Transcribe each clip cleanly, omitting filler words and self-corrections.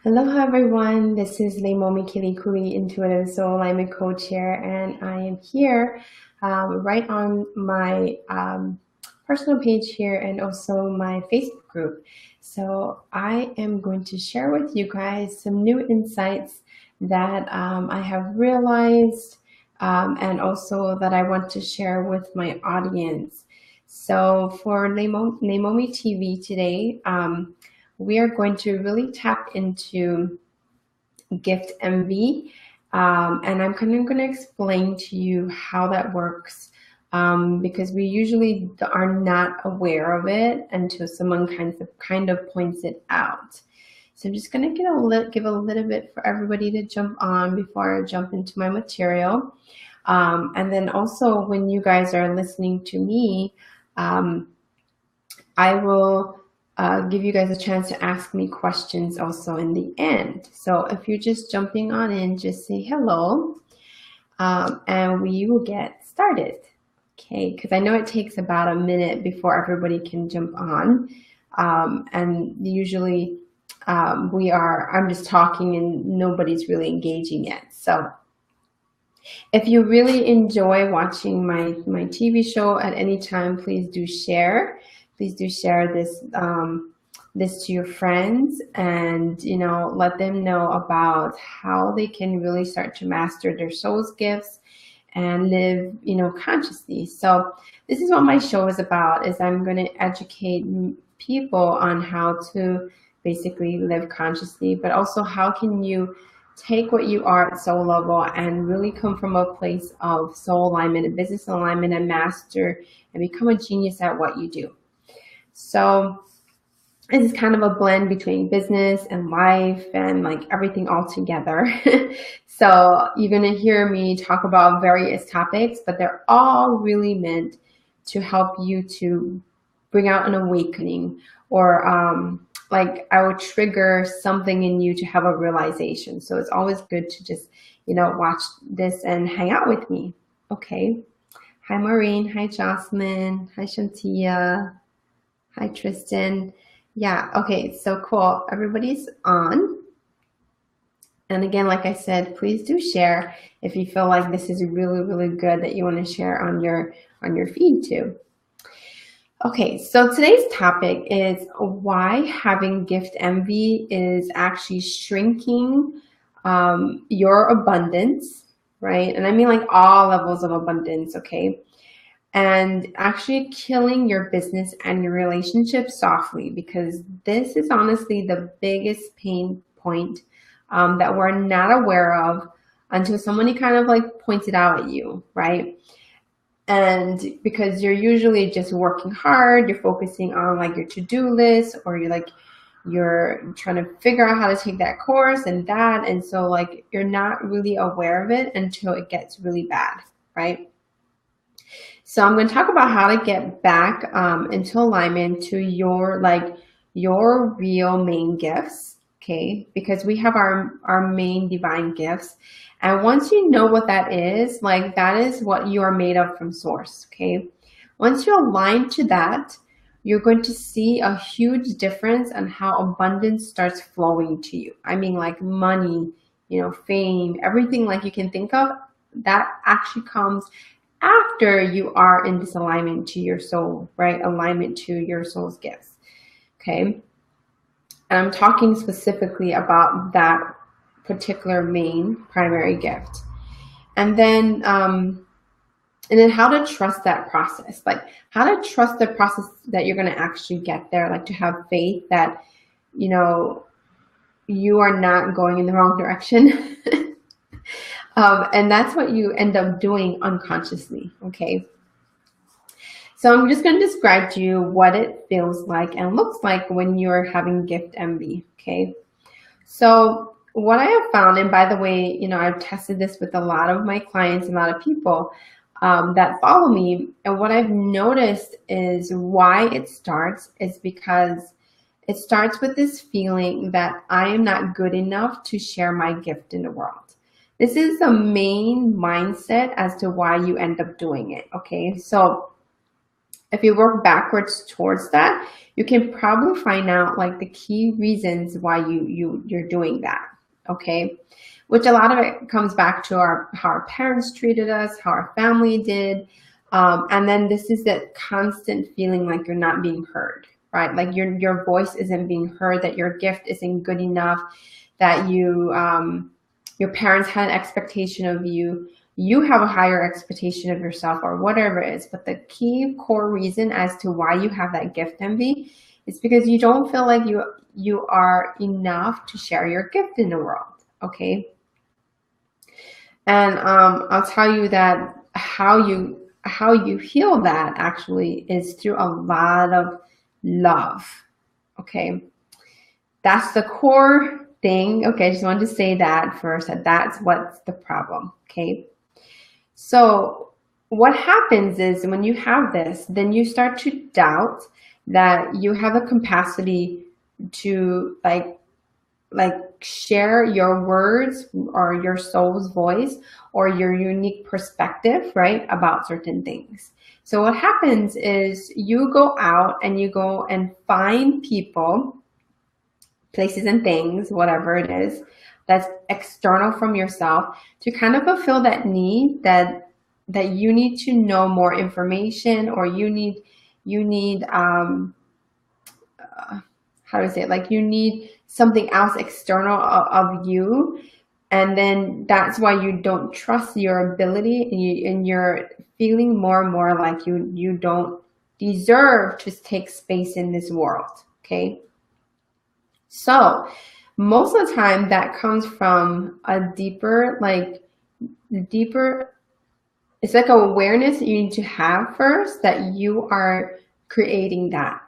Hello everyone, this is Leimomi Keliikuli, Intuitive Soul Alignment Coach here, and I am here right on my personal page here and also my Facebook group. So I am going to share with you guys some new insights that I have realized and also that I want to share with my audience. So for LeimomiTV today, we are going to really tap into gift envy, and I'm kind of going to explain to you how that works, because we usually are not aware of it until someone kind of points it out. So I'm just going to give a little bit for everybody to jump on before I jump into my material. And then also when you guys are listening to me, I will give you guys a chance to ask me questions also in the end. So if you're just jumping on in, just say hello, and we will get started. Okay, because I know it takes about a minute before everybody can jump on, and usually I'm just talking and nobody's really engaging yet. So if you really enjoy watching my TV show at any time, please do share. Please do share this to your friends, and let them know about how they can really start to master their soul's gifts and live consciously. So this is what my show is about, is I'm going to educate people on how to basically live consciously, but also how can you take what you are at soul level and really come from a place of soul alignment and business alignment and master and become a genius at what you do. So this is kind of a blend between business and life and like everything all together. So you're going to hear me talk about various topics, but they're all really meant to help you to bring out an awakening, or like I will trigger something in you to have a realization. So it's always good to just, watch this and hang out with me. Okay. Hi, Maureen. Hi, Jocelyn. Hi, Shantia. Hi, Tristan. Yeah. Okay. So cool. Everybody's on. And again, like I said, please do share if you feel like this is really, really good that you want to share on your feed too. Okay, so today's topic is why having gift envy is actually shrinking your abundance, right? And I mean like all levels of abundance, okay? And actually killing your business and your relationship softly, because this is honestly the biggest pain point that we're not aware of until somebody kind of like points it out at you, right? And because you're usually just working hard, you're focusing on like your to-do list, or you're trying to figure out how to take that course and that. And so like you're not really aware of it until it gets really bad, right? So I'm going to talk about how to get back into alignment to your real main gifts, okay? Because we have our main divine gifts. And once you know what that is, like that is what you are made of from source, okay? Once you align to that, you're going to see a huge difference on how abundance starts flowing to you. I mean like money, fame, everything like you can think of, that actually comes after you are in this alignment to your soul, right? Alignment to your soul's gifts, okay? And I'm talking specifically about that particular main primary gift. And then how to trust that process, like how to trust the process that you're going to actually get there, like to have faith that, you are not going in the wrong direction. And that's what you end up doing unconsciously, okay? So I'm just going to describe to you what it feels like and looks like when you're having gift envy, okay? So what I have found, and by the way, I've tested this with a lot of my clients, a lot of people that follow me, and what I've noticed is why it starts is because it starts with this feeling that I am not good enough to share my gift in the world. This is the main mindset as to why you end up doing it, okay? So if you work backwards towards that, you can probably find out like the key reasons why you're doing that. Okay, which a lot of it comes back to how our parents treated us, how our family did, and then this is that constant feeling like you're not being heard, right? Like your voice isn't being heard, that your gift isn't good enough, that your parents had an expectation of you, you have a higher expectation of yourself, or whatever it is. But the key core reason as to why you have that gift envy is because you don't feel like you are enough to share your gift in the world. Okay, and I'll tell you that how you heal that actually is through a lot of love. Okay, that's the core thing. Okay, I just wanted to say that first, that's what's the problem. Okay, so what happens is when you have this, then you start to doubt that you have the capacity to like share your words or your soul's voice or your unique perspective, right, about certain things. So what happens is you go out and you go and find people, places and things, whatever it is, that's external from yourself to kind of fulfill that need that you need to know more information, or you need how do I say it? Like you need something else external of you, and then that's why you don't trust your ability, and you're feeling more and more like you don't deserve to take space in this world. Okay, so most of the time that comes from a deeper, it's like an awareness that you need to have first, that you are creating that.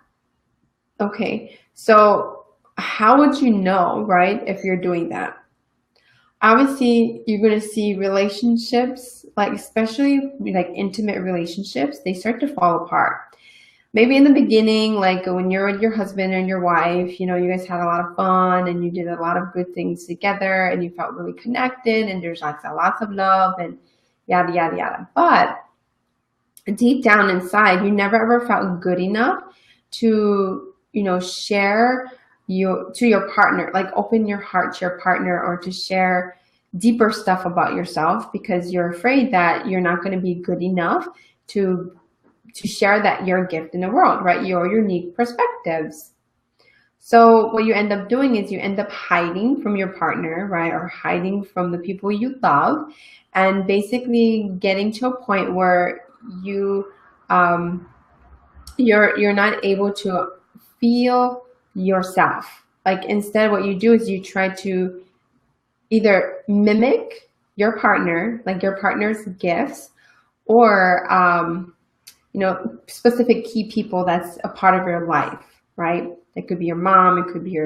Okay, so how would you know, right, if you're doing that? Obviously, you're going to see relationships, like especially like intimate relationships, they start to fall apart. Maybe in the beginning, like when you're with your husband and your wife, you guys had a lot of fun and you did a lot of good things together and you felt really connected and there's lots of love and yada, yada, yada. But deep down inside, you never ever felt good enough to, share to your partner, like open your heart to your partner, or to share deeper stuff about yourself, because you're afraid that you're not going to be good enough to share that your gift in the world, right? Your unique perspectives. So what you end up doing is you end up hiding from your partner, right? Or hiding from the people you love, and basically getting to a point where you're not able to feel yourself. Like instead what you do is you try to either mimic your partner, like your partner's gifts, or specific key people that's a part of your life, right? It could be your mom, it could be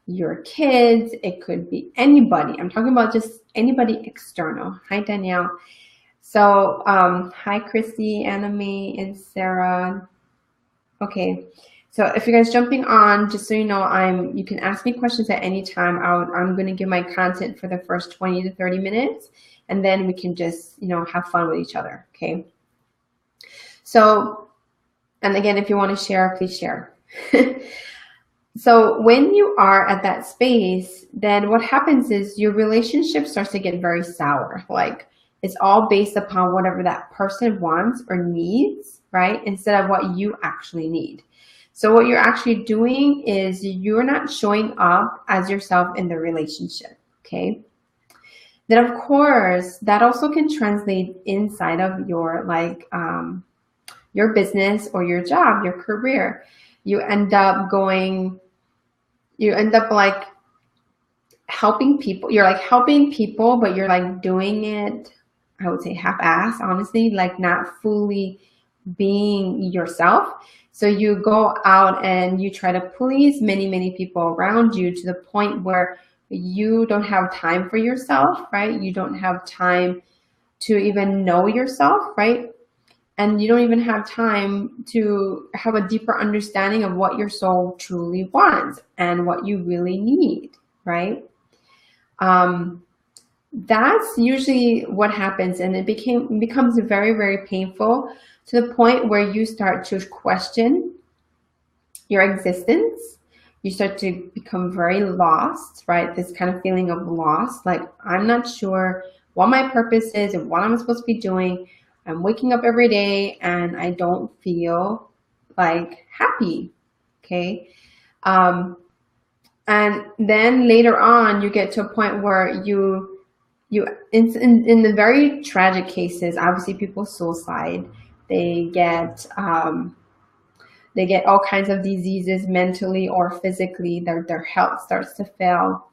your kids, it could be anybody. I'm talking about just anybody external. Hi, Danielle. So, hi, Christy, Anime, and Sarah. Okay, so if you guys jumping on, just so you know, you can ask me questions at any time. I'm going to give my content for the first 20 to 30 minutes, and then we can just, have fun with each other, okay? So, and again, if you want to share, please share. So when you are at that space, then what happens is your relationship starts to get very sour. Like it's all based upon whatever that person wants or needs, right? Instead of what you actually need. So what you're actually doing is you're not showing up as yourself in the relationship, okay? Then of course, that also can translate inside of your your business or your job, your career. You end up like helping people. You're like helping people, but you're like doing it, I would say half-assed, honestly, like not fully being yourself. So you go out and you try to please many, many people around you to the point where you don't have time for yourself, right? You don't have time to even know yourself, right? And you don't even have time to have a deeper understanding of what your soul truly wants and what you really need, right? that's usually what happens, and it becomes very, very painful to the point where you start to question your existence. You start to become very lost, right? This kind of feeling of lost, like I'm not sure what my purpose is and what I'm supposed to be doing. I'm waking up every day and I don't feel like happy. Okay. And then later on, you get to a point where in the very tragic cases, obviously people suicide, they get all kinds of diseases mentally or physically. Their health starts to fail.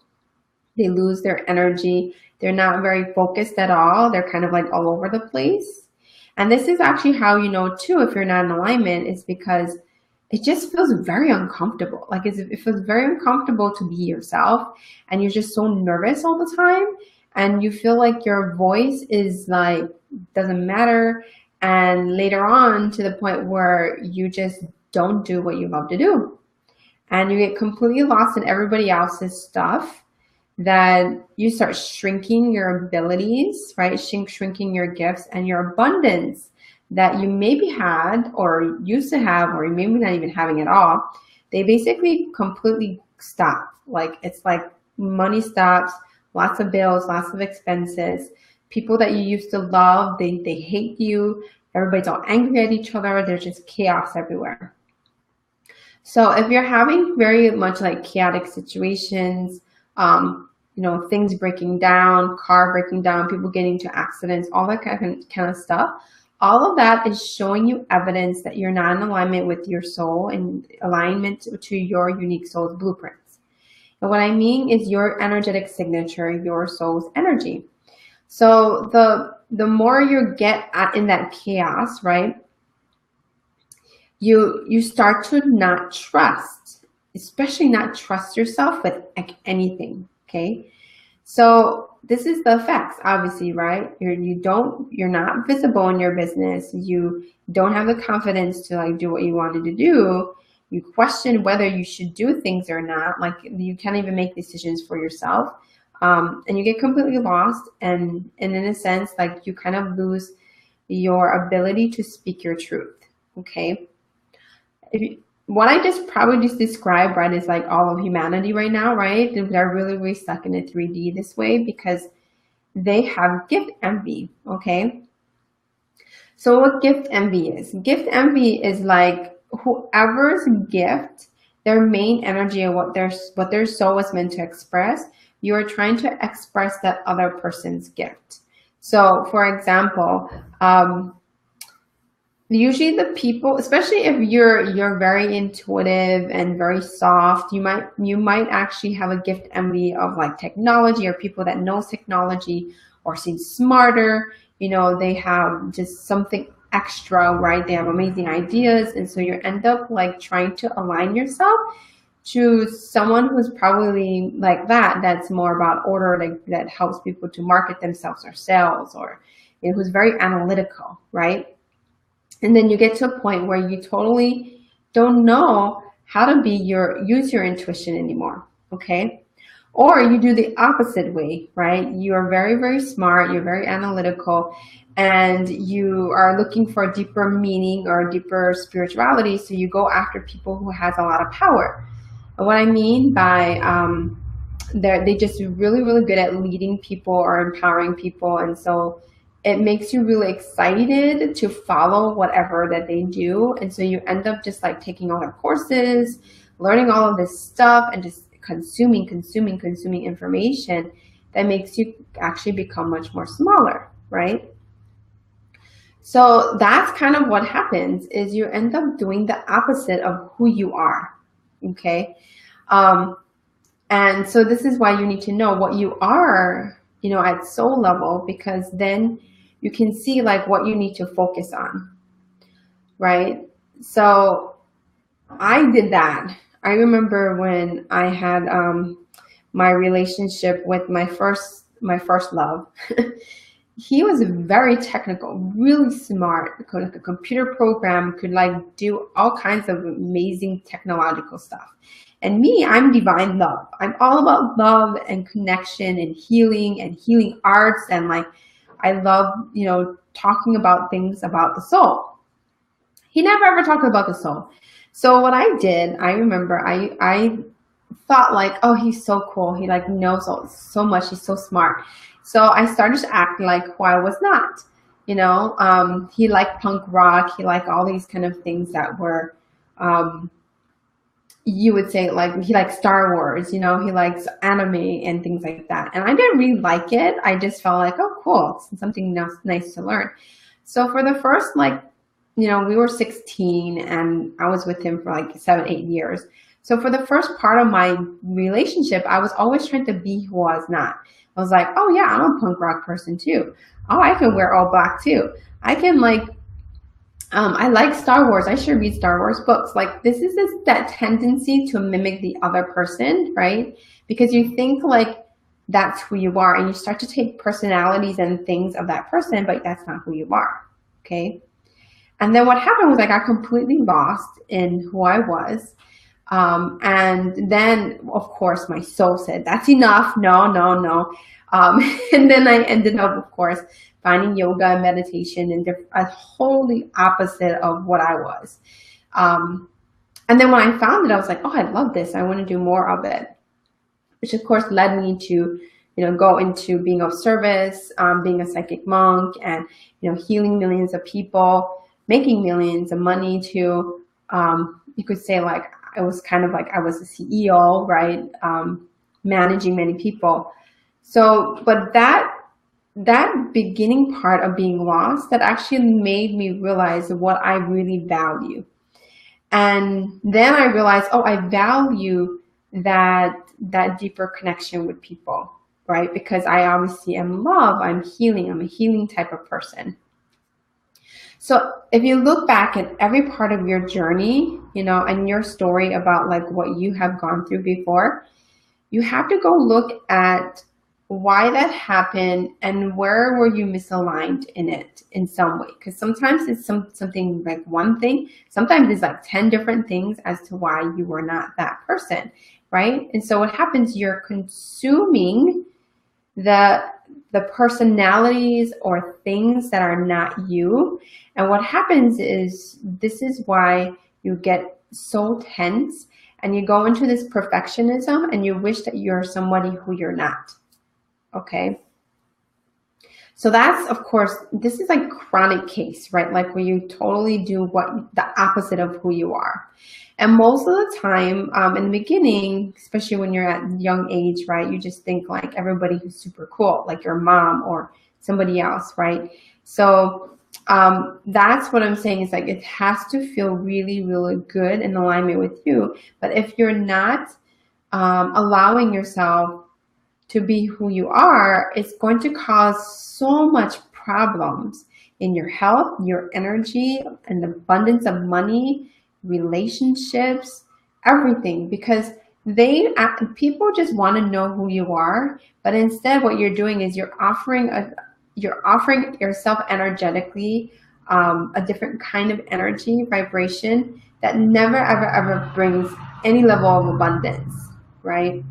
They lose their energy. They're not very focused at all. They're kind of like all over the place. And this is actually how you know too if you're not in alignment, is because it just feels very uncomfortable. Like it feels very uncomfortable to be yourself, and you're just so nervous all the time, and you feel like your voice is like doesn't matter. And later on, to the point where you just don't do what you love to do, and you get completely lost in everybody else's stuff, that you start shrinking your abilities, right? Shrinking your gifts and your abundance that you maybe had or used to have, or you maybe not even having at all. They basically completely stop. Like it's like money stops, lots of bills, lots of expenses. People that you used to love, they hate you. Everybody's all angry at each other. There's just chaos everywhere. So if you're having very much like chaotic situations, you know, things breaking down, car breaking down, people getting into accidents, all that kind of stuff, all of that is showing you evidence that you're not in alignment with your soul and alignment to your unique soul's blueprints. And what I mean is your energetic signature, your soul's energy. So the more you get in that chaos, right, you start to not trust, especially not trust yourself with anything. Okay, so this is the effects, obviously, right? You're not visible in your business. You don't have the confidence to like do what you wanted to do. You question whether you should do things or not. Like you can't even make decisions for yourself, and you get completely lost. And in a sense, like you kind of lose your ability to speak your truth. Okay. What I just probably just described, right, is like all of humanity right now, right? They're really, really stuck in a 3D this way because they have gift envy, okay? So what gift envy is? Gift envy is like whoever's gift, their main energy and what their soul was meant to express, you are trying to express that other person's gift. So for example, usually the people, especially if you're very intuitive and very soft, you might actually have a gift envy of like technology, or people that know technology or seem smarter. You know, they have just something extra, right? They have amazing ideas, and so you end up like trying to align yourself to someone who's probably like that's more about order, like that helps people to market themselves or sales, or who's very analytical, right? And then you get to a point where you totally don't know how to use your intuition anymore, okay? Or you do the opposite way, right? You are very, very smart, you're very analytical, and you are looking for a deeper meaning or a deeper spirituality, so you go after people who has a lot of power. And what I mean by they just really, really good at leading people or empowering people, and so it makes you really excited to follow whatever that they do. And so you end up just like taking all their courses, learning all of this stuff, and just consuming information that makes you actually become much more smaller, right? So that's kind of what happens, is you end up doing the opposite of who you are, okay? And so this is why you need to know what you are, you know, at soul level, because then you can see like what you need to focus on, right? So I did that. I remember when I had my relationship with my first love. He was very technical, really smart, like a computer program, could like do all kinds of amazing technological stuff. And me, I'm divine love. I'm all about love and connection and healing arts. And like, I love, you know, talking about things about the soul. He never ever talked about the soul. So what I did, I remember I thought like, oh, he's so cool. He like knows so much. He's so smart. So I started to act like who I was not. You know, he liked punk rock. He liked all these kind of things that were, you would say like he likes Star Wars, you know, he likes anime and things like that. And I didn't really like it. I just felt like, oh, cool, it's something nice to learn. So for the first, like, you know, we were 16 and I was with him for like 7-8 years. So for the first part of my relationship, I was always trying to be who I was not. I was like, oh yeah, I'm a punk rock person too. Oh, I can wear all black too. I can like, I like Star Wars. I should read Star Wars books. Like this is that tendency to mimic the other person, right? Because you think like that's who you are and you start to take personalities and things of that person, but that's not who you are, okay? And then what happened was I got completely lost in who I was. And then, of course, my soul said, that's enough. No, no, no. And then I ended up, of course, finding yoga and meditation and a wholly opposite of what I was. And then when I found it, I was like, oh, I love this. I want to do more of it, which of course led me to, you know, go into being of service, being a psychic monk and, you know, healing millions of people, making millions of money to, you could say like, it was kind of like I was a CEO, right? Managing many people. So, but that beginning part of being lost, that actually made me realize what I really value. And then I realized, oh, I value that deeper connection with people, right? Because I obviously am love, I'm healing, I'm a healing type of person. So if you look back at every part of your journey, you know, and your story about like what you have gone through before, you have to go look at why that happened and where were you misaligned in it in some way. Because sometimes it's something like one thing, sometimes it's like 10 different things as to why you were not that person, right? And so what happens, you're consuming the personalities or things that are not you. And what happens is, this is why you get so tense and you go into this perfectionism and you wish that you're somebody who you're not. Okay. So that's, of course, this is like chronic case, right? Like where you totally do the opposite of who you are. And most of the time, in the beginning, especially when you're at a young age, right, you just think like everybody who's super cool, like your mom or somebody else, right? So that's what I'm saying is like it has to feel really, really good in alignment with you. But if you're not allowing yourself to be who you are, it's going to cause so much problems in your health, your energy, and abundance of money, relationships, everything, because people just want to know who you are, but instead what you're doing is you're offering yourself energetically a different kind of energy vibration that never ever brings any level of abundance, right?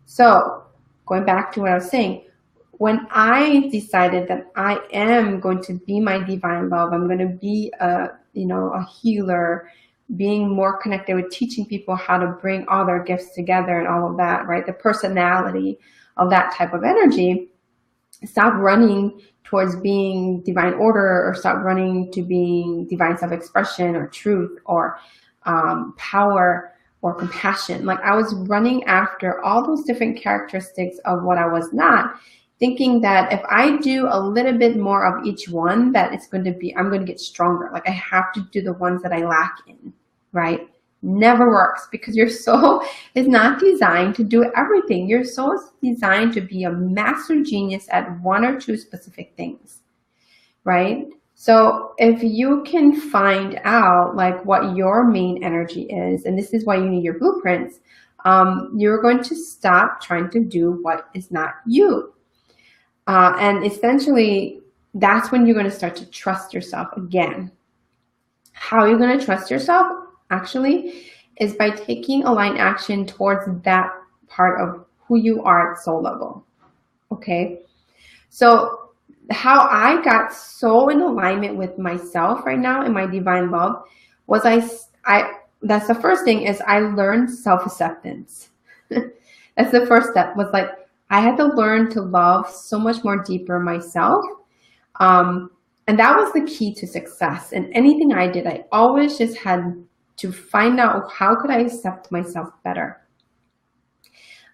So going back to what I was saying, when I decided that I am going to be my divine love, I'm going to be a healer, being more connected with teaching people how to bring all their gifts together and all of that, right? The personality of that type of energy. Stop running towards being divine order, or stop running to being divine self-expression or truth or power or compassion. Like I was running after all those different characteristics of what I was not, thinking that if I do a little bit more of each one, that I'm going to get stronger. Like I have to do the ones that I lack in, right? Never works, because your soul is not designed to do everything. Your soul is designed to be a master genius at one or two specific things, right? So if you can find out like what your main energy is, and this is why you need your blueprints, you're going to stop trying to do what is not you. And essentially, that's when you're going to start to trust yourself again. How are you going to trust yourself? Actually, is by taking aligned action towards that part of who you are at soul level. Okay, so how I got so in alignment with myself right now in my divine love was I that's the first thing, is I learned self-acceptance. That's the first step, was like I had to learn to love so much more deeper myself. And that was the key to success. And anything I did, I always just had to find out, how could I accept myself better?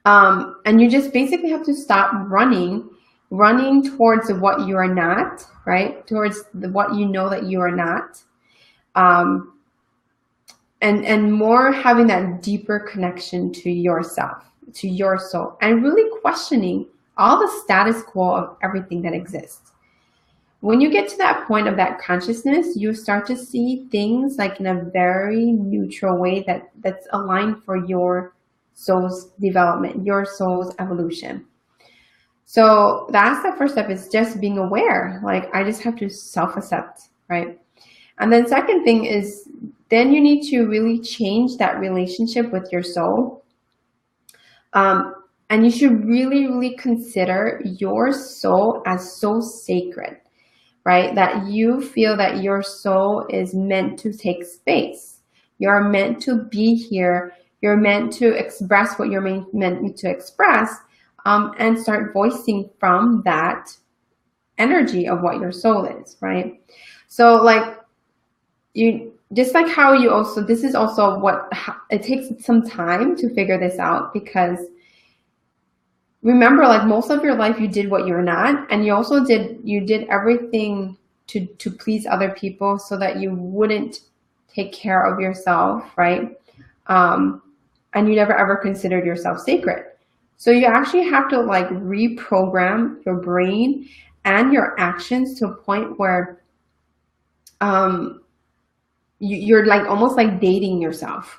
And you just basically have to stop running towards what you are not, right? Towards what you know that you are not. And more having that deeper connection to yourself, to your soul, and really questioning all the status quo of everything that exists. When you get to that point of that consciousness, you start to see things like in a very neutral way that's aligned for your soul's development, your soul's evolution. So that's the first step, is just being aware. Like, I just have to self-accept, right? And then second thing is, then you need to really change that relationship with your soul. And you should really, really consider your soul as so sacred, right? That you feel that your soul is meant to take space. You're meant to be here. You're meant to express what you're meant to express, and start voicing from that energy of what your soul is, right? So like, you just like how you also, this is also what it takes some time to figure this out, because remember, like, most of your life you did what you're not, and you did everything to please other people so that you wouldn't take care of yourself, right? And you never ever considered yourself sacred. So you actually have to like reprogram your brain and your actions to a point where you're like almost like dating yourself.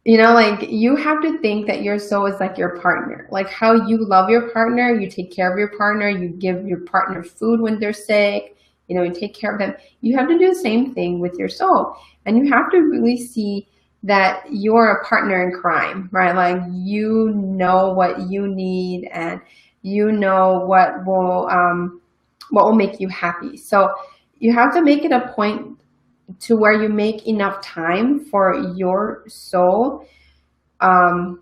You know, like, you have to think that your soul is like your partner. Like how you love your partner, you take care of your partner, you give your partner food when they're sick, you know, you take care of them. You have to do the same thing with your soul. And you have to really see that you're a partner in crime, right? Like, you know what you need, and you know what will make you happy. So you have to make it a point to where you make enough time for your soul to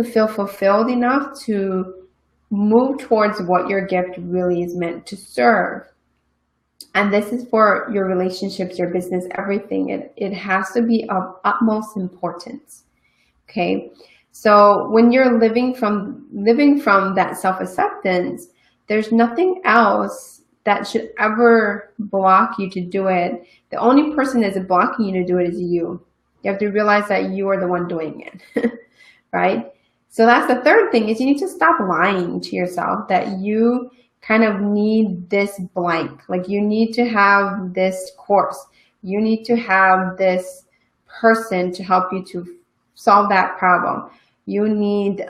feel fulfilled enough to move towards what your gift really is meant to serve. And this is for your relationships, your business, everything. It has to be of utmost importance. Okay. So when you're living from that self-acceptance, there's nothing else that should ever block you to do it. The only person that's blocking you to do it is you. You have to realize that you are the one doing it, right? So that's the third thing, is you need to stop lying to yourself that you kind of need this blank. Like, you need to have this course. You need to have this person to help you to solve that problem. You need,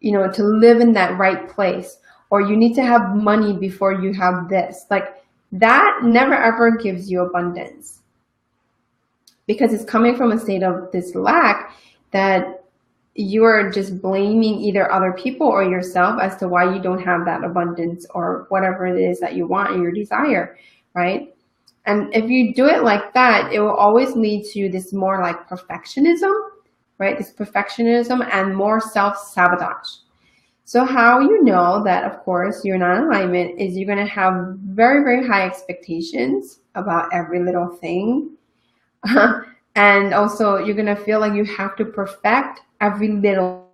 you know, to live in that right place. Or you need to have money before you have this. Like, that never ever gives you abundance, because it's coming from a state of this lack that you are just blaming either other people or yourself as to why you don't have that abundance or whatever it is that you want in your desire, right? And if you do it like that, it will always lead to this more like perfectionism, right? This perfectionism and more self-sabotage. So how you know that, of course, you're not in alignment, is you're going to have very, very high expectations about every little thing. And also you're going to feel like you have to perfect every little.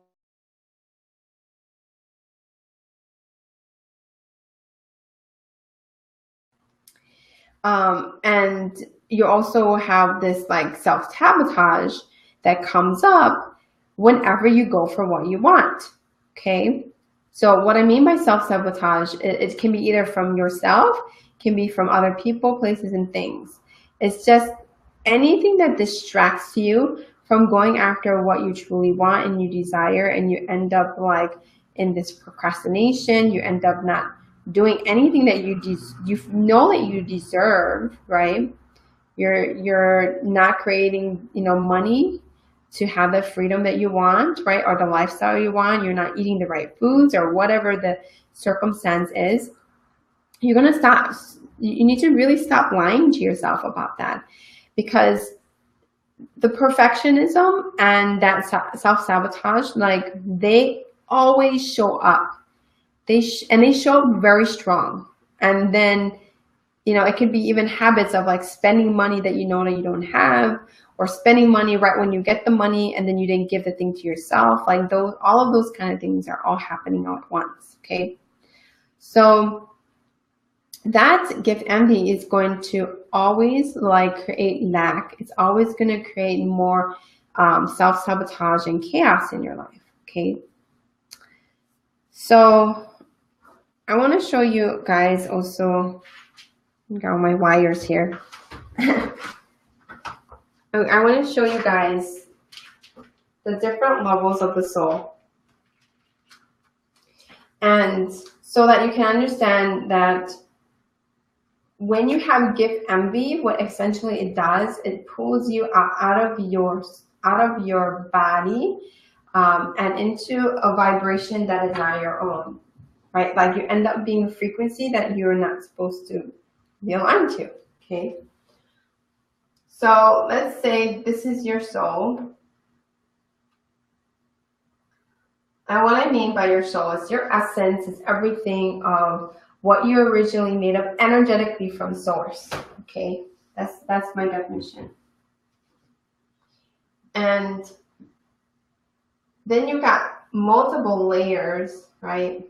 And you also have this like self-sabotage that comes up whenever you go for what you want. Okay, so what I mean by self-sabotage, it can be either from yourself, can be from other people, places, and things. It's just anything that distracts you from going after what you truly want and you desire, and you end up like in this procrastination. You end up not doing anything that you know that you deserve, right? You're not creating, you know, money to have the freedom that you want, right? Or the lifestyle you want. You're not eating the right foods or whatever the circumstance is. You're going to stop. You need to really stop lying to yourself about that, because the perfectionism and that self-sabotage, like, they always show up. They show up very strong. And then, you know, it could be even habits of like spending money that you know that you don't have, or spending money right when you get the money and then you didn't give the thing to yourself. Like those, all of those kind of things are all happening all at once. Okay. So that gift envy is going to always like create lack. It's always going to create more self-sabotage and chaos in your life. Okay. So I want to show you guys also, I got all my wires here. I want to show you guys the different levels of the soul. And so that you can understand that when you have gift envy, what essentially it does, it pulls you out of your body and into a vibration that is not your own, right? Like you end up being a frequency that you're not supposed to be aligned to. Okay. So let's say this is your soul. And what I mean by your soul is your essence, is everything of what you originally made up energetically from source. Okay, that's my definition. And then you've got multiple layers, right?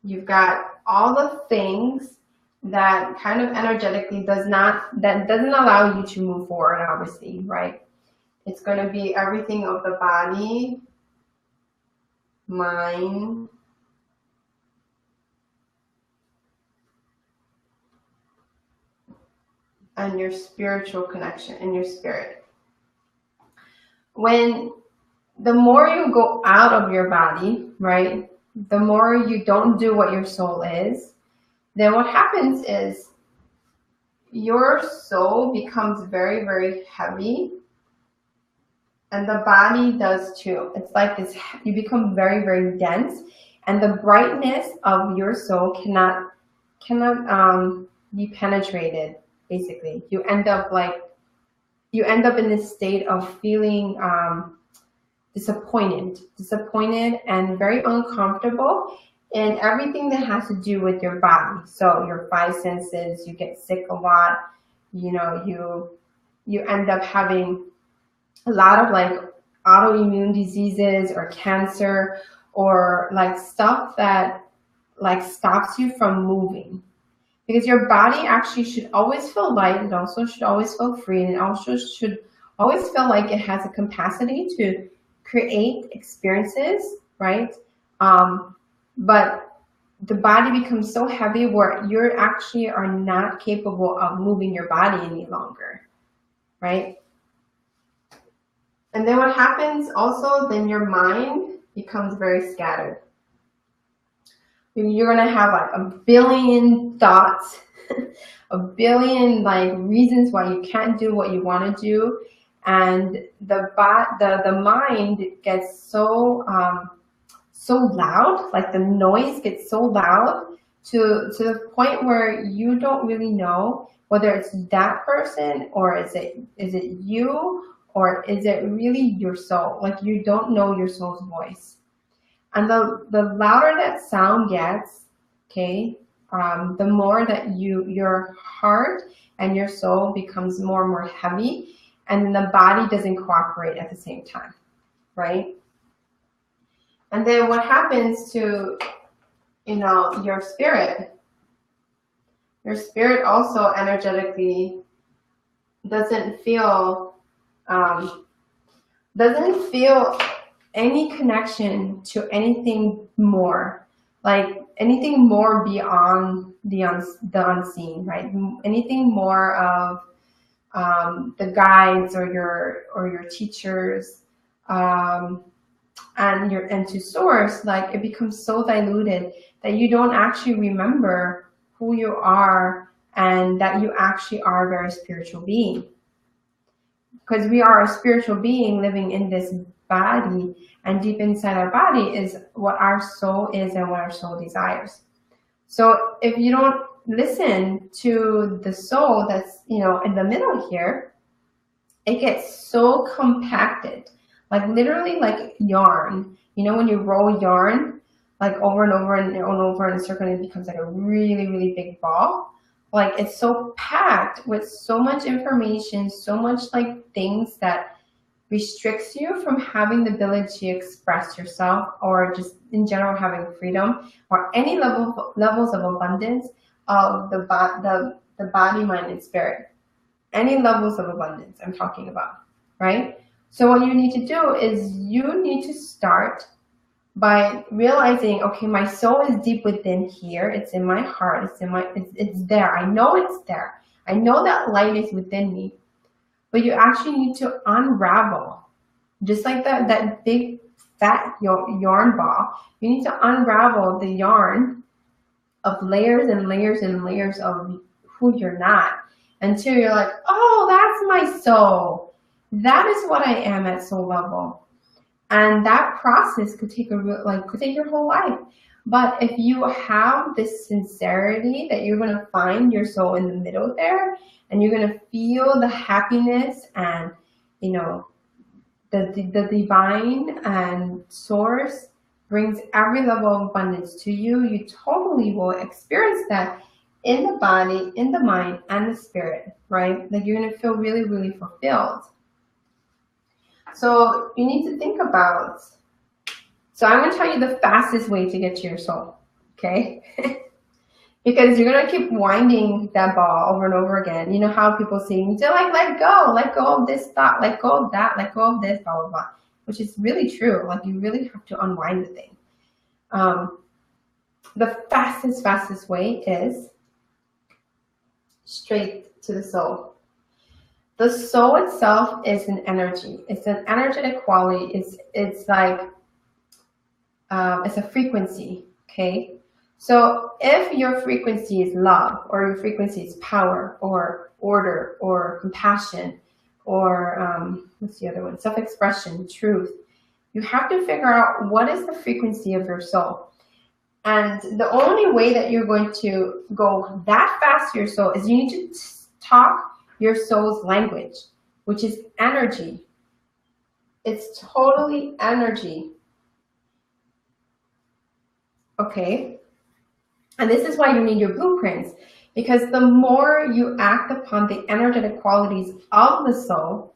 You've got all the things that kind of energetically doesn't allow you to move forward, obviously, right? It's going to be everything of the body, mind, and your spiritual connection and your spirit. When the more you go out of your body, right, the more you don't do what your soul is, then what happens is your soul becomes very, very heavy, and the body does too. It's like this, you become very, very dense, and the brightness of your soul cannot be penetrated. Basically, you end up in this state of feeling disappointed and very uncomfortable in everything that has to do with your body. So your five senses, you get sick a lot, you know, you end up having a lot of like autoimmune diseases or cancer, or like stuff that like stops you from moving. Because your body actually should always feel light. It also should always feel free. And it also should always feel like it has a capacity to create experiences, right? But the body becomes so heavy where you actually are not capable of moving your body any longer, right? And then what happens also, then your mind becomes very scattered. You're going to have like a billion thoughts, a billion like reasons why you can't do what you want to do. And the mind gets so loud, like the noise gets so loud to the point where you don't really know whether it's that person, or is it you, or is it really your soul? Like you don't know your soul's voice. And the louder that sound gets, okay, the more that your heart and your soul becomes more and more heavy, and the body doesn't cooperate at the same time, right? And then what happens to, you know, your spirit? Your spirit also energetically doesn't feel any connection to anything more, like anything more beyond the unseen, right? Anything more of the guides or your teachers, and to source, like it becomes so diluted that you don't actually remember who you are and that you actually are a very spiritual being. Because we are a spiritual being living in this body, and deep inside our body is what our soul is and what our soul desires. So if you don't listen to the soul that's, you know, in the middle here, it gets so compacted, like literally like yarn. You know, when you roll yarn like over and over and over in a circle, and it becomes like a really, really big ball. Like it's so packed with so much information, so much like things that restricts you from having the ability to express yourself, or just in general having freedom, or any levels of abundance of the body, mind, and spirit. Any levels of abundance I'm talking about, right? So what you need to do is you need to start by realizing, okay, my soul is deep within here. It's in my heart. It's there. I know it's there. I know that light is within me. But you actually need to unravel, just like that big fat yarn ball. You need to unravel the yarn of layers and layers and layers of who you're not, until you're like, oh, that's my soul. That is what I am at soul level. And that process could take your whole life. But if you have this sincerity that you're going to find your soul in the middle there, and you're going to feel the happiness and, you know, the divine and source brings every level of abundance to you, you totally will experience that in the body, in the mind, and the spirit, right? Like you're going to feel really, really fulfilled. So you need to think about, so I'm going to tell you the fastest way to get to your soul, okay? Because you're going to keep winding that ball over and over again. You know how people say, you need to like, let go of this thought, let go of that, let go of this, blah, blah, blah, which is really true. Like you really have to unwind the thing. The fastest way is straight to the soul. The soul itself is an energy. It's an energetic quality. It's like, it's a frequency, okay? So if your frequency is love, or your frequency is power, or order, or compassion, or what's the other one? Self-expression, truth. You have to figure out what is the frequency of your soul. And the only way that you're going to go that fast to your soul is you need to talk your soul's language, which is energy. It's totally energy. Okay? And this is why you need your blueprints, because the more you act upon the energetic qualities of the soul,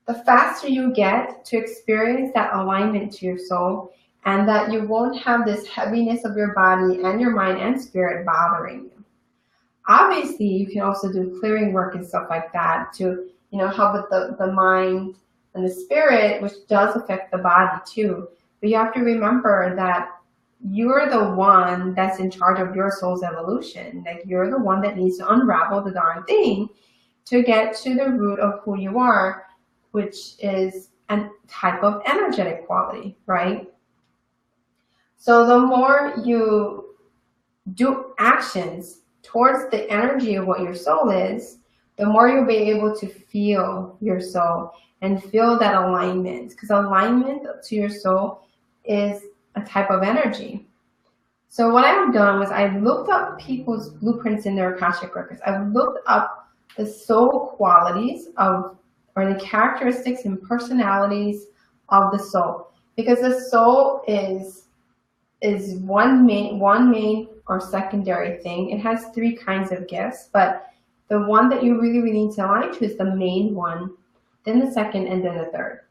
the faster you get to experience that alignment to your soul, and that you won't have this heaviness of your body and your mind and spirit bothering you. Obviously, you can also do clearing work and stuff like that to, you know, help with the mind and the spirit, which does affect the body too. But you have to remember that you're the one that's in charge of your soul's evolution. Like you're the one that needs to unravel the darn thing to get to the root of who you are, which is a type of energetic quality, right? So the more you do actions towards the energy of what your soul is, the more you'll be able to feel your soul and feel that alignment. Because alignment to your soul is a type of energy. So what I've done was I looked up people's blueprints in their Akashic records. I've looked up the soul qualities of, or the characteristics and personalities of the soul. Because the soul is one main or secondary thing. It has three kinds of gifts, but the one that you really, really need to align to is the main one, then the second, and then the third.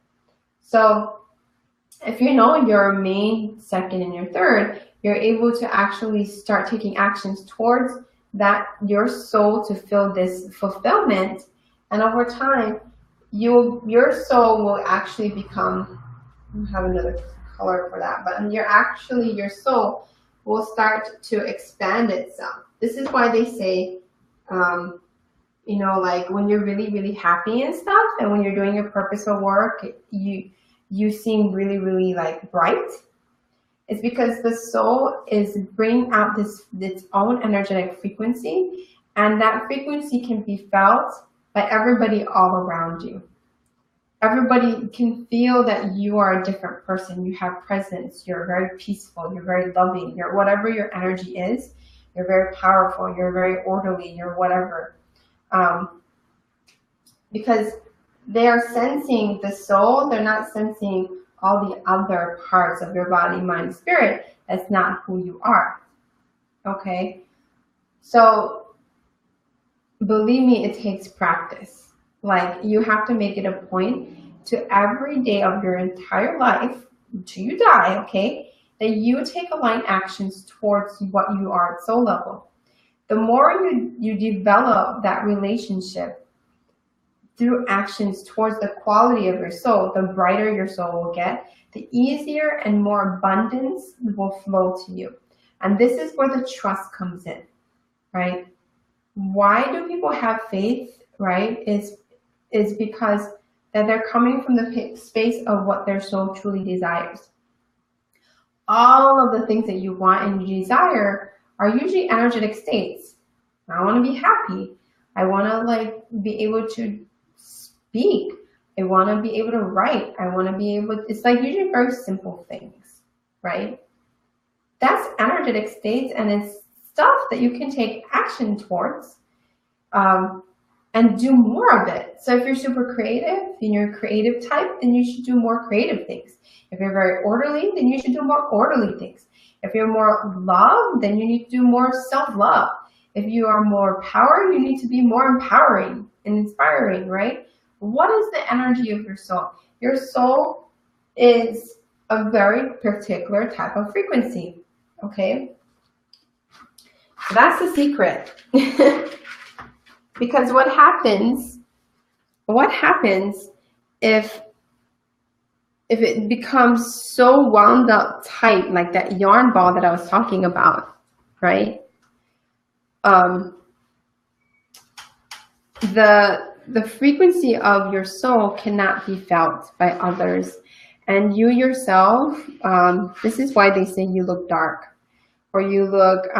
So if you know your main, second, and your third, you're able to actually start taking actions towards that, your soul, to feel this fulfillment. And over time, your soul will actually become, I have another color for that, but your soul will start to expand itself. This is why they say, you know, like when you're really, really happy and stuff, and when you're doing your purposeful work, you seem really, really like bright. It's because the soul is bringing out its own energetic frequency, And that frequency can be felt by everybody all around you. Everybody can feel that you are a different person. You have presence. You're very peaceful. You're very loving. You're whatever your energy is. You're very powerful. You're very orderly. You're whatever. Because they are sensing the soul. They're not sensing all the other parts of your body, mind, spirit. That's not who you are. Okay? So believe me, it takes practice. Like, you have to make it a point to every day of your entire life until you die, okay, that you take aligned actions towards what you are at soul level. The more you develop that relationship through actions towards the quality of your soul, the brighter your soul will get, the easier and more abundance will flow to you. And this is where the trust comes in, right? Why do people have faith, right? Is because that they're coming from the space of what their soul truly desires. All of the things that you want and you desire are usually energetic states. I want to be happy. I want to like be able to speak. I want to be able to write. I want to be able, it's like usually very simple things, right? That's energetic states, and it's stuff that you can take action towards and do more of it. So if you're super creative and you're a creative type, then you should do more creative things. If you're very orderly, then you should do more orderly things. If you're more love, then you need to do more self-love. If you are more power, you need to be more empowering and inspiring, right? What is the energy of your soul? Your soul is a very particular type of frequency, okay? So that's the secret. Because what happens if it becomes so wound up tight, like that yarn ball that I was talking about, right? The frequency of your soul cannot be felt by others. And you yourself, this is why they say you look dark or you look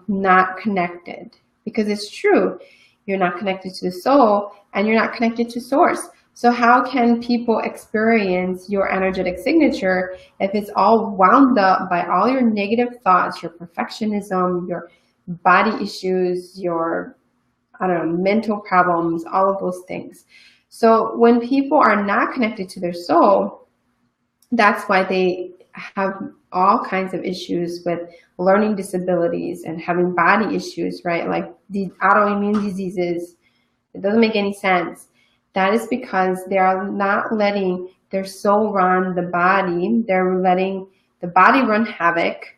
not connected, because it's true. You're not connected to the soul and you're not connected to source. So how can people experience your energetic signature if it's all wound up by all your negative thoughts, your perfectionism, your body issues, your, I don't know, mental problems, all of those things. So when people are not connected to their soul, that's why they have all kinds of issues with learning disabilities and having body issues, right? Like the autoimmune diseases. It doesn't make any sense. That is because they are not letting their soul run the body. They're letting the body run havoc,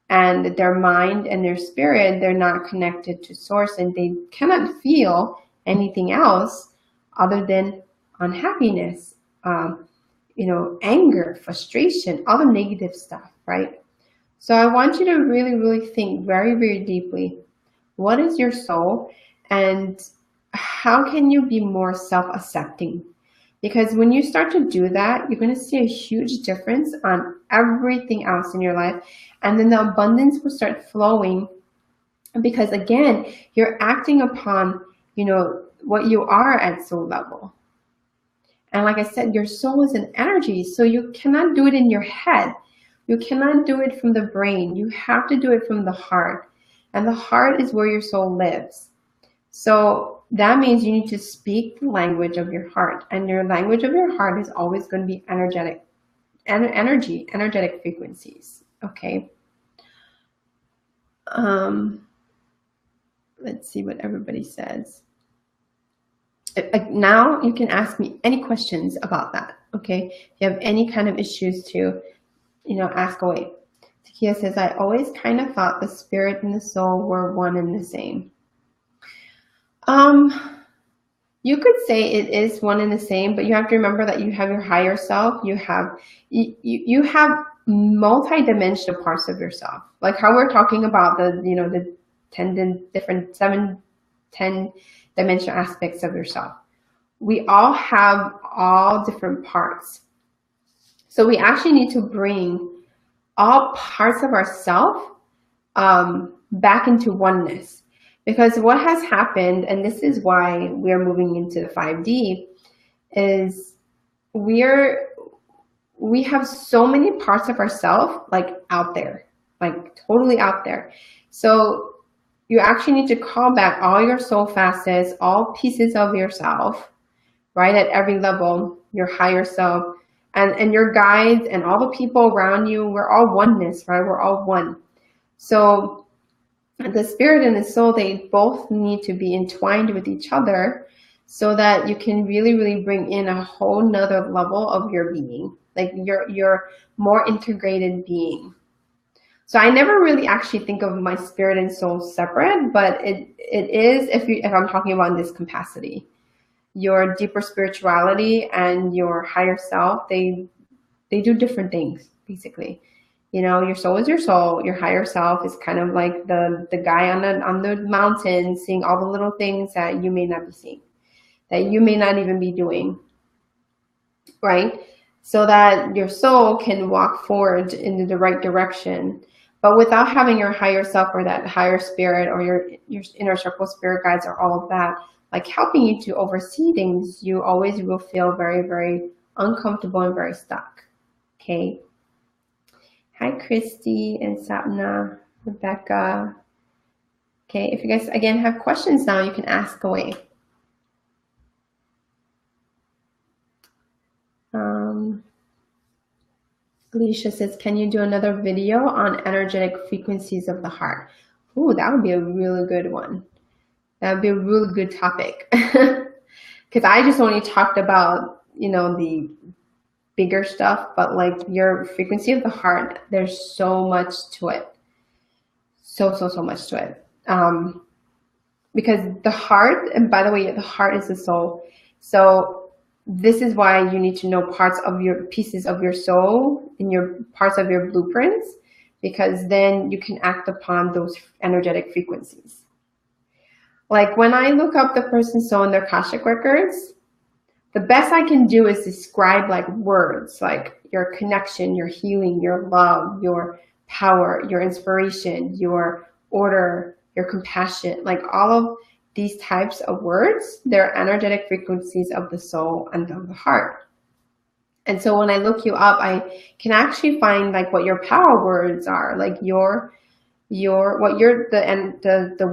and their mind and their spirit, they're not connected to source, and they cannot feel anything else other than unhappiness, anger, frustration, all the negative stuff, right? So I want you to really, really think very, very deeply. What is your soul, and how can you be more self-accepting? Because when you start to do that, you're going to see a huge difference on everything else in your life. And then the abundance will start flowing, because again, you're acting upon, what you are at soul level. And like I said, your soul is an energy, so you cannot do it in your head. You cannot do it from the brain. You have to do it from the heart. And the heart is where your soul lives. So that means you need to speak the language of your heart. And your language of your heart is always going to be energetic frequencies. Okay. Let's see what everybody says. Now you can ask me any questions about that. Okay. If you have any kind of issues to, ask away. Takia says, I always kind of thought the spirit and the soul were one and the same. You could say it is one and the same, but you have to remember that you have your higher self. You have multi-dimensional parts of yourself, like how we're talking about the 10 dimensional aspects of yourself. We all have all different parts. So we actually need to bring all parts of ourself back into oneness. Because what has happened, and this is why we're moving into the 5D, is we have so many parts of ourselves like out there, like totally out there. So you actually need to call back all your soul facets, all pieces of yourself, right? At every level, your higher self and your guides and all the people around you. We're all oneness, right? We're all one. So the spirit and the soul, they both need to be entwined with each other so that you can really, really bring in a whole nother level of your being, like your more integrated being. So I never really actually think of my spirit and soul separate, but it is if I'm talking about in this capacity. Your deeper spirituality and your higher self, they do different things, basically. You know, your soul is your soul. Your higher self is kind of like the guy on the mountain seeing all the little things that you may not be seeing, that you may not even be doing, right? So that your soul can walk forward in the right direction. But without having your higher self or that higher spirit or your inner circle spirit guides or all of that, like helping you to oversee things, you always will feel very, very uncomfortable and very stuck. Okay. Hi, Christy and Sapna, Rebecca. Okay, if you guys, again, have questions now, you can ask away. Alicia says, can you do another video on energetic frequencies of the heart? Ooh, that would be a really good one. That would be a really good topic. Because I just only talked about, you know, the bigger stuff, but like your frequency of the heart, there's so much to it. So much to it. Because the heart, and by the way, the heart is the soul. So this is why you need to know parts of your pieces of your soul and your parts of your blueprints, because then you can act upon those energetic frequencies. Like when I look up the person's soul in their Akashic records, the best I can do is describe like words, like your connection, your healing, your love, your power, your inspiration, your order, your compassion, like all of these types of words, they're energetic frequencies of the soul and of the heart. And so when I look you up, I can actually find like what your power words are, like the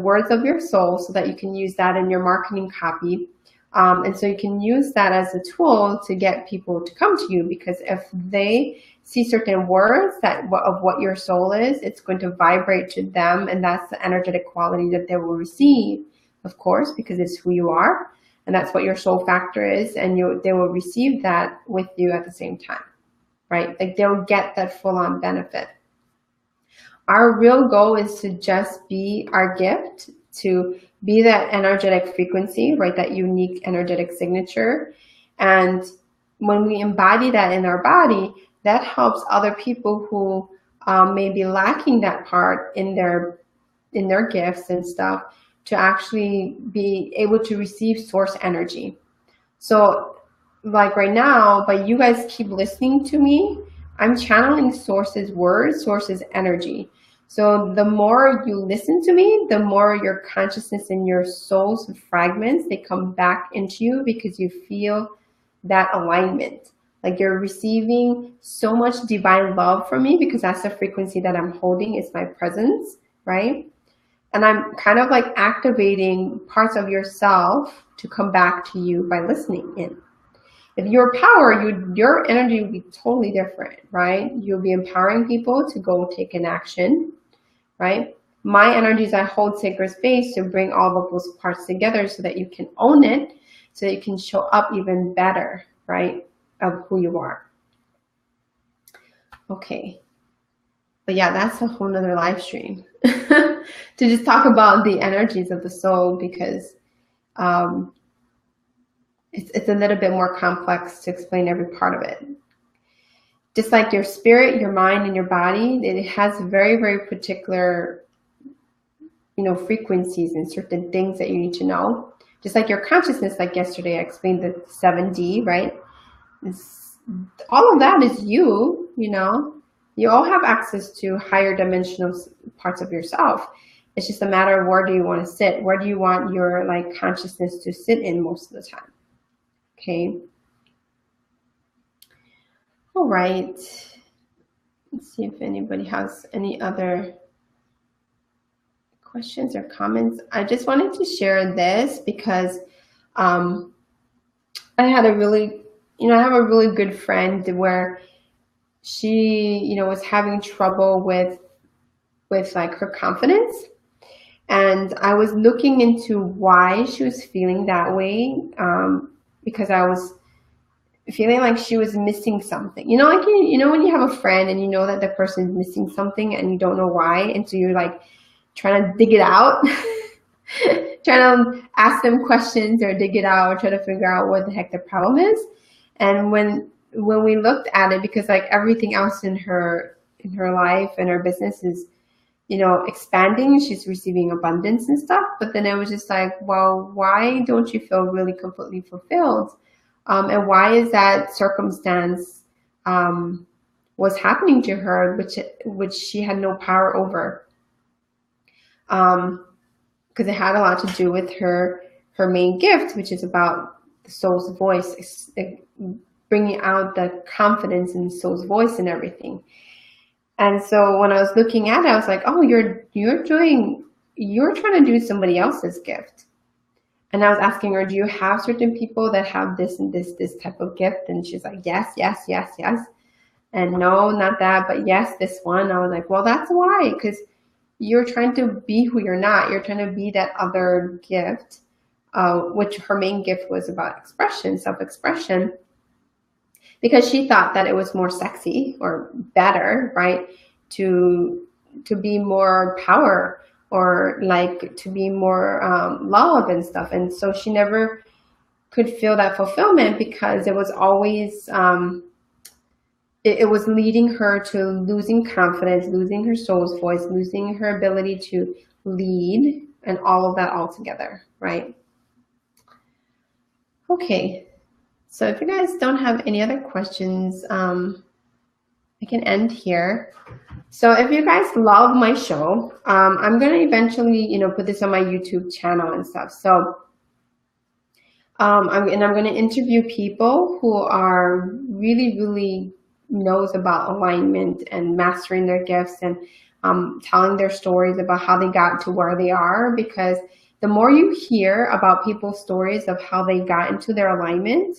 words of your soul, so that you can use that in your marketing copy. And so you can use that as a tool to get people to come to you, because if they see certain words of what your soul is, it's going to vibrate to them, and that's the energetic quality that they will receive, of course, because it's who you are, and that's what your soul factor is, and they will receive that with you at the same time, right? Like they'll get that full-on benefit. Our real goal is to just be our gift, to be that energetic frequency, right? That unique energetic signature. And when we embody that in our body, that helps other people who may be lacking that part in their gifts and stuff, to actually be able to receive source energy. So like right now, but you guys keep listening to me, I'm channeling source's words, source's energy. So the more you listen to me, the more your consciousness and your soul's fragments, they come back into you, because you feel that alignment. Like you're receiving so much divine love from me, because that's the frequency that I'm holding, is my presence, right? And I'm kind of like activating parts of yourself to come back to you by listening in. If your power, your energy will be totally different, right? You'll be empowering people to go take an action, right? My energy is I hold sacred space to bring all of those parts together so that you can own it, so that you can show up even better, right, of who you are. Okay. But yeah, that's a whole nother live stream to just talk about the energies of the soul, because it's a little bit more complex to explain every part of it. Just like your spirit, your mind, and your body, it has very, very particular, frequencies and certain things that you need to know. Just like your consciousness, like yesterday I explained the 7D, right? All of that is you, you all have access to higher dimensional parts of yourself. It's just a matter of where do you want to sit? Where do you want your like consciousness to sit in most of the time? Okay. All right. Let's see if anybody has any other questions or comments. I just wanted to share this because I had a really, I have a really good friend where she, was having trouble with like her confidence. And I was looking into why she was feeling that way, because I was feeling like she was missing something. Like when you have a friend and you know that the person is missing something and you don't know why, and so you're like trying to dig it out, trying to ask them questions or dig it out, try to figure out what the heck the problem is. And when we looked at it, because like everything else in her life and her business is expanding, she's receiving abundance and stuff, but then it was just like, well, why don't you feel really completely fulfilled? And why is that circumstance was happening to her, which she had no power over? Because it had a lot to do with her main gift, which is about the soul's voice, bringing out the confidence in the soul's voice and everything. And so when I was looking at it, I was like, oh, you're trying to do somebody else's gift. And I was asking her, do you have certain people that have this and this type of gift? And she's like, yes, yes, yes, yes. And no, not that, but yes, this one. I was like, well, that's why, because you're trying to be who you're not. You're trying to be that other gift, which her main gift was about expression, self-expression, because she thought that it was more sexy or better, right, to be more power or like to be more love and stuff. And so she never could feel that fulfillment because it was always, it was leading her to losing confidence, losing her soul's voice, losing her ability to lead, and all of that all together, right? Okay. So if you guys don't have any other questions, I can end here. So if you guys love my show, I'm going to eventually, put this on my YouTube channel and stuff. So, I'm going to interview people who are really, really knows about alignment and mastering their gifts, and telling their stories about how they got to where they are, because the more you hear about people's stories of how they got into their alignment,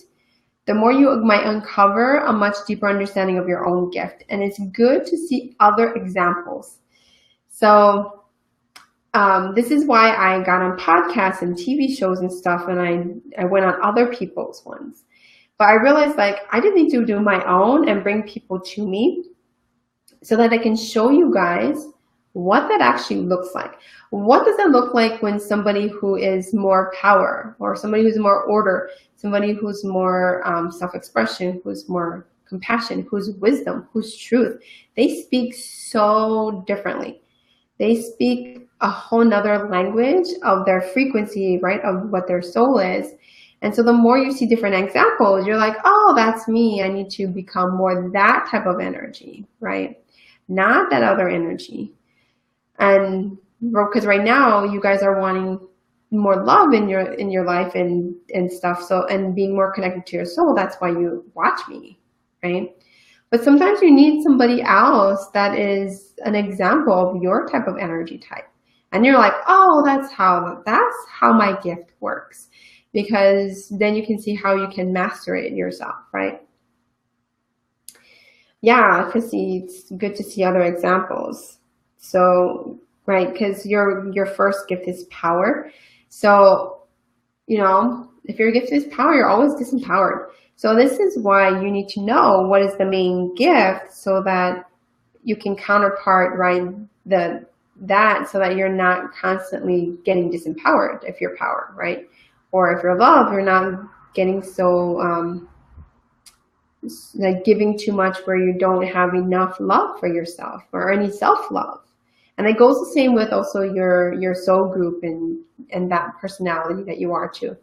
the more you might uncover a much deeper understanding of your own gift. And it's good to see other examples. So this is why I got on podcasts and TV shows and stuff, and I went on other people's ones. But I realized like I didn't need to do my own and bring people to me so that I can show you guys what that actually looks like. What does it look like when somebody who is more power, or somebody who's more order, somebody who's more self-expression, who's more compassion, who's wisdom, who's truth, they speak so differently. They speak a whole nother language of their frequency, right, of what their soul is. And so the more you see different examples, you're like, oh, that's me. I need to become more that type of energy, right? Not that other energy. And because right now you guys are wanting more love in your life and stuff, so, and being more connected to your soul, that's why you watch me, right? But sometimes you need somebody else that is an example of your type of energy type, and you're like, oh, that's how my gift works, because then you can see how you can master it yourself, right? Yeah, because it's good to see other examples. So, right, because your first gift is power. So, if your gift is power, you're always disempowered. So this is why you need to know what is the main gift, so that you can counterpart, right, so that you're not constantly getting disempowered if you're power, right? Or if you're love, you're not getting so like giving too much where you don't have enough love for yourself or any self-love. And it goes the same with also your soul group and that personality that you are too.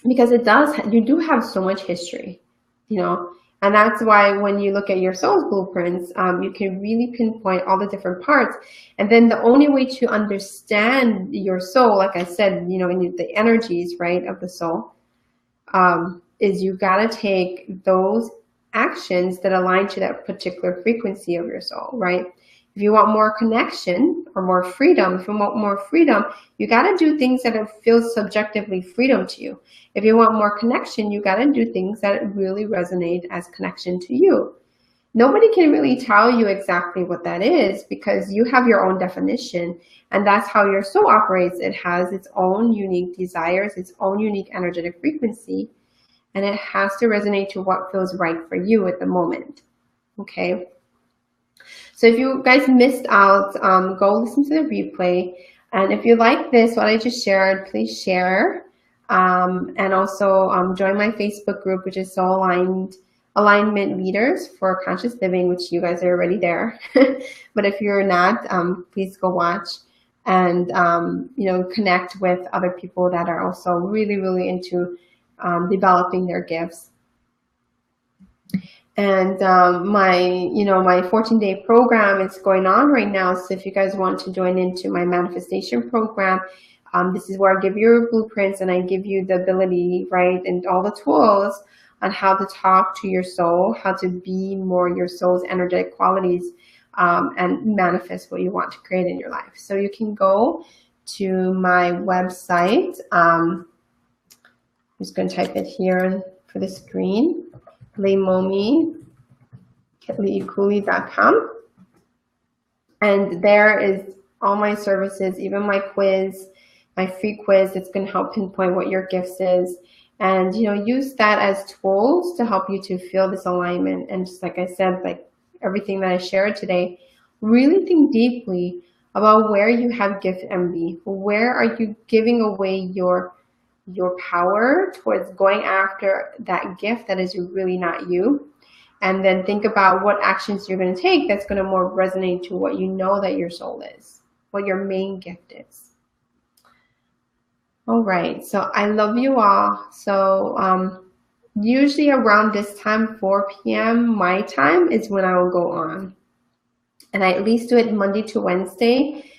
Because you do have so much history, and And that's why when you look at your soul's blueprints, you can really pinpoint all the different parts. And then the only way to understand your soul, like I said, you know, in the energies, right, of the soul, is you got to take those actions that align to that particular frequency of your soul, right? If you want more connection or more freedom, if you want more freedom, you got to do things that feel subjectively freedom to you. If you want more connection, you got to do things that really resonate as connection to you. Nobody can really tell you exactly what that is because you have your own definition, and that's how your soul operates. It has its own unique desires, its own unique energetic frequency, and it has to resonate to what feels right for you at the moment. Okay. So if you guys missed out, go listen to the replay. And if you like this, what I just shared, please share. And also join my Facebook group, which is Soul Alignment Leaders for Conscious Living, which you guys are already there. But if you're not, please go watch and, you know, connect with other people that are also really, really into developing their gifts. And my 14-day program is going on right now. So if you guys want to join into my manifestation program, this is where I give you blueprints and I give you the ability, right, and all the tools on how to talk to your soul, how to be more your soul's energetic qualities, and manifest what you want to create in your life. So you can go to my website. I'm just going to type it here for the screen. Leimomi, Keliikuli.com, and there is all my services, even my quiz, my free quiz that's going to help pinpoint what your gifts is, and you know, use that as tools to help you to feel this alignment. And just like I said, like everything that I shared today, really think deeply about where you have gift envy. Where are you giving away your power towards going after that gift that is really not you? And then think about what actions you're going to take that's going to more resonate to what you know that your soul is, what your main gift is. All right, so I love you all. So usually around this time, 4 p.m. my time is when I will go on. And I at least do it Monday to Wednesday.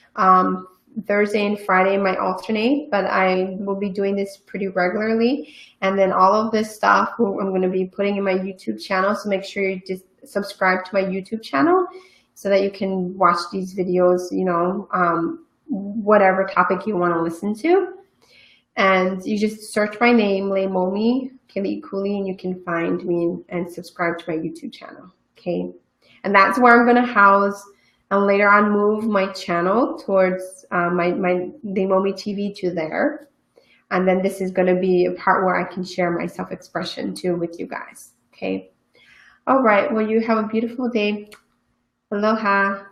Thursday and Friday might alternate, but I will be doing this pretty regularly. And then all of this stuff I'm going to be putting in my YouTube channel. So make sure you just subscribe to my YouTube channel so that you can watch these videos, you know, whatever topic you want to listen to. And you just search my name, Leimomi Keliikuli, and you can find me and subscribe to my YouTube channel. Okay. And that's where I'm going to house and later on move my channel towards my LeimomiTV to there. And then this is going to be a part where I can share my self-expression too with you guys. Okay. All right. Well, you have a beautiful day. Aloha.